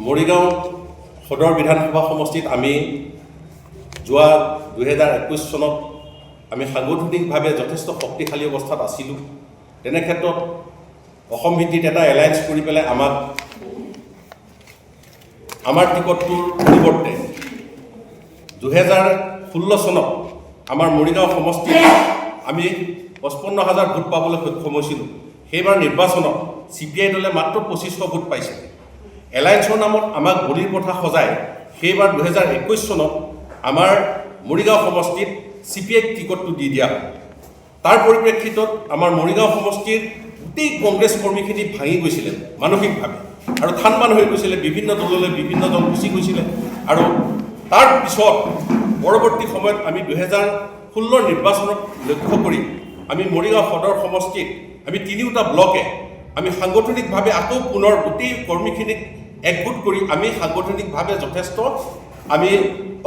মৰিগাঁও সদৰ বিধানসভা সমষ্টিত আমি যোৱা 2021 চনত আমি সাংগঠনিকভাৱে যথেষ্ট শক্তিশালী অৱস্থাত আছিলোঁ। তেনে ক্ষেত্ৰত অসম ভিত্তিত এটা এলায়েন্স কৰি পেলাই আমাৰ টিকটটোৰ পৰিৱৰ্তে 2016 চনত আমাৰ মৰিগাঁও সমষ্টিত আমি 55,000 ভোট পাবলৈ সক্ষম হৈছিলোঁ। সেইবাৰ নিৰ্বাচনত CPI দলে মাত্ৰ 2500 ভোট পাইছিল। এলায়েন্সৰ নামত আমাক বলিৰ পথা সজাই সেইবাৰ 2021 চনত আমাৰ মৰিগাঁও সমষ্টিত CPI টিকটটো দি দিয়া হয়। তাৰ পৰিপ্ৰেক্ষিতত আমাৰ মৰিগাঁও সমষ্টিৰ গোটেই কংগ্ৰেছ কৰ্মীখিনি ভাঙি গৈছিলে মানসিকভাৱে আৰু থান হৈ গৈছিলে। বিভিন্ন দললৈ বিভিন্নজন গুচি গৈছিলে আৰু তাৰ পিছত পৰৱৰ্তী সময়ত আমি 2016 নিৰ্বাচনত লক্ষ্য কৰি আমি মৰিগাঁও সদৰ সমষ্টিত আমি তিনিওটা ব্লকে আমি সাংগঠনিকভাৱে আকৌ পুনৰ গোটেই কৰ্মীখিনিক একগোট কৰি আমি সাংগঠনিকভাৱে যথেষ্ট আমি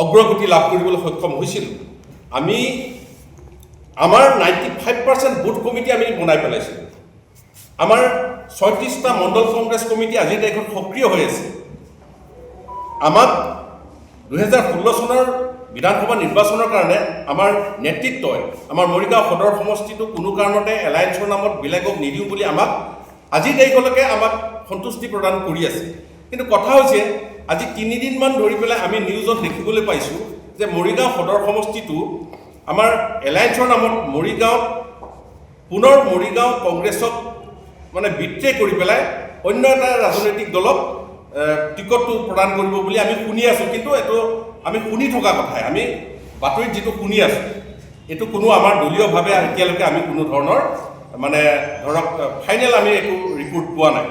অগ্ৰগতি লাভ কৰিবলৈ সক্ষম হৈছিলোঁ। আমি আমাৰ 95% বুথ কমিটি আমি বনাই পেলাইছিলোঁ। আমাৰ 36টা মণ্ডল কংগ্ৰেছ কমিটি আজিৰ তাৰিখত সক্ৰিয় হৈ আছে। আমাক 2016 চনৰ বিধানসভা নিৰ্বাচনৰ কাৰণে আমাৰ নেতৃত্বই আমাৰ মৰিগাঁও সদৰ সমষ্টিটো কোনো কাৰণতে এলায়েন্সৰ নামত বেলেগক নিদিওঁ বুলি আমাক আজিৰ তাৰিখলৈকে আমাক সন্তুষ্টি প্ৰদান কৰি আছে। কিন্তু কথা হৈছে আজি 3 দিনমান ধৰি পেলাই আমি নিউজত দেখিবলৈ পাইছোঁ যে মৰিগাঁও সদৰ সমষ্টিটো আমাৰ এলায়েন্সৰ নামত পুনৰ মৰিগাঁও কংগ্ৰেছক মানে বিট্ৰে কৰি পেলাই অন্য এটা ৰাজনৈতিক দলক টিকটটো প্ৰদান কৰিব বুলি আমি শুনি আছোঁ। কিন্তু এইটো আমি শুনি থকা কথাই, আমি বাতৰিত যিটো শুনি আছোঁ এইটো কোনো আমাৰ দলীয়ভাৱে এতিয়ালৈকে আমি কোনো ধৰণৰ মানে ধৰক ফাইনেল আমি একো ৰিপৰ্ট পোৱা নাই।